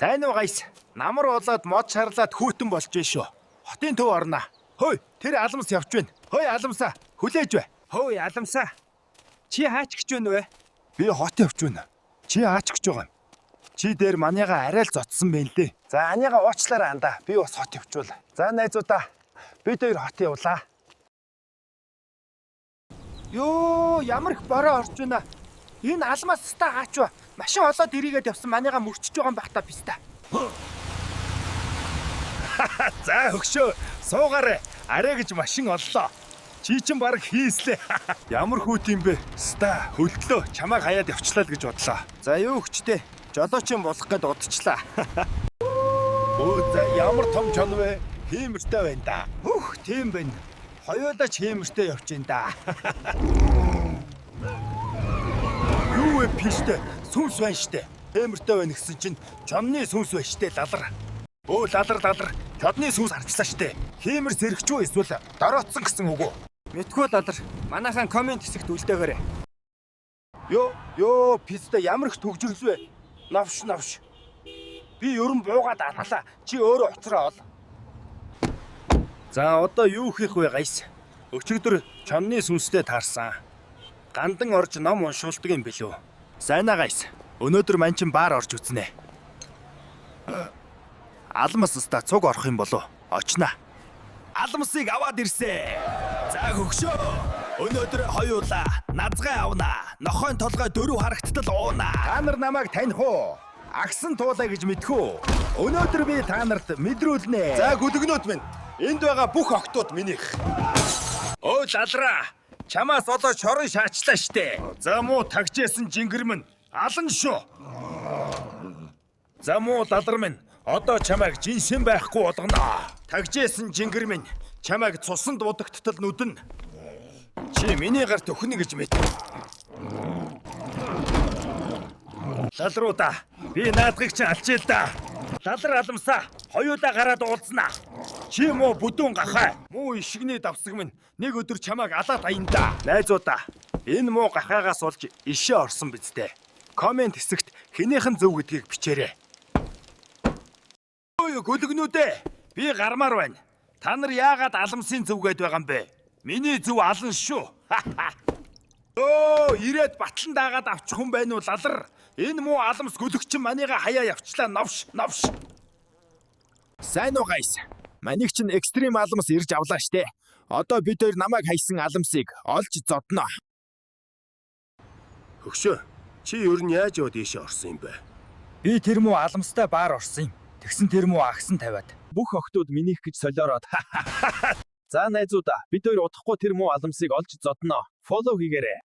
Сайн уу гайс? Намар болоод мод шарлаад хүүтэн болж байна шүү. Хотын төв орно. Хөөе, тэр Аламс явж байна. Хөөе Аламсаа, хүлээж бай. Хөөе Аламсаа. Чи хаач гэж байна вэ? Би хот явж байна. Чи хаач гэж байгаа юм? Чи дээр манайга арай л зодсон байна лээ. За аныга уучлаарай андаа. Би бас хот явчвал. За найзуудаа, бид хоёр хот явлаа. Йоо, ямар их бороо орж байна. Энэ Алмаас та хаач вэ? Машин олоод ирээгээд явсан манайга мөрчиж байгаа юм байх та биз та. За хөшөө, суугаарай. Арай гэж машин оллоо. Чи чинь баг хийслээ. Ямар хүүт юм бэ? Ста хөлтлөө чамайг хаяад явчлаа л гэж бодлоо. За юу хүчтэй. Жолоочин болох гээд удчихлаа. Өө за ямар том жон вэ? Хиймэртэй байна да. Хөх, тийм байна. Хоёулаа ч хиймэртэй явж байна да. Юу вэ пиштэй? Сүнс байна штэ. Хиймэртэй байна гэсэн чинь жонны сүнс байна штэ лалар. Өө лалар. Чодны сүнс харчлаа штэ. Хиймэр сэрэгч үү эсвэл дороотсон гэсэн үг үү? Мэдгүй лалар. Манайхан комент хэсэгт үлдээгээрэй. Йоо, пистэ ямар их төгжрөл вэ? Навш. Би ерөн буугаад алгалаа. Чи өөрөө уцраа ол. За одоо юу хийх вэ гайс? Өчигдөр чонны сүнстэй таарсан. Гандан орж ном уншуулдаг юм билүү? Сайнаа гайс. Өнөөдөр мань чин баар орж үзнэ. Алмас ста цуг орох юм болов? Очноо. Алмасыг аваад ирсэ. За хөгшөө. Өнөөдөр хоёулаа назгай авнаа. Нохойн толгой дөрөв харагттал ууна. Та нар намайг таних уу? Агсан туулаа гэж мэдэх үү? Өнөөдөр би та нарт мэдрүүлнэ. За гүлгнүүд минь. Энд байгаа бүх октод минийх. Өө лалраа. Чамаас одоо шорон шаачлаа штэ. За муу тагжээсэн жингэр минь алан шүү. За муу лалар минь одоо чамайг жинсэн байхгүй болгоно. Тагжээсэн жингэр минь чамайг цусанд удагттал нүдэн. Чи миний гарт өхнө гэж мэд. Лалруудаа би наадгыг чинь алчээ л да. Лалар Аламсаа хоёулаа гараад уулзнаа. Чи муу бүдүүн гахай. Муу ишгний давсаг минь нэг өдөр чамайг алаад аянда. Найзуудаа энэ муу гахаагаас олж ишээ орсон биз дээ. Комент хэсэгт хинийхэн зөв гэдгийг бичээрэй. Ой гөлгнүүдээ би гармаар байна. Та нар яагаад Аламсын зөв гээд байгаа юм бэ? Миний зөв алан шүү. Өө ирээд батлан даагаад авчих хүн байна уу лалар? Энэ муу Аламс гөлөгчин манийга хаяа явчлаа новш. Сайн уу гайс? Манийг чин экстрим Аламс ирж авлаа штэ. Одоо бид хоёр намайг хайсан Аламсыг олж зодно. Хөгшөө, чи ер нь яаж яваад ийшээ орсон юм бэ? Би тэр муу Аламстай баар орсон юм. Тэгсэн тэр муу агсан тавиад. Бүх октод минийх гэж солиороод. За найзуудаа, бид хоёр удахгүй тэр муу Аламсыг олж зодно. Фоллоу хийгээрэй.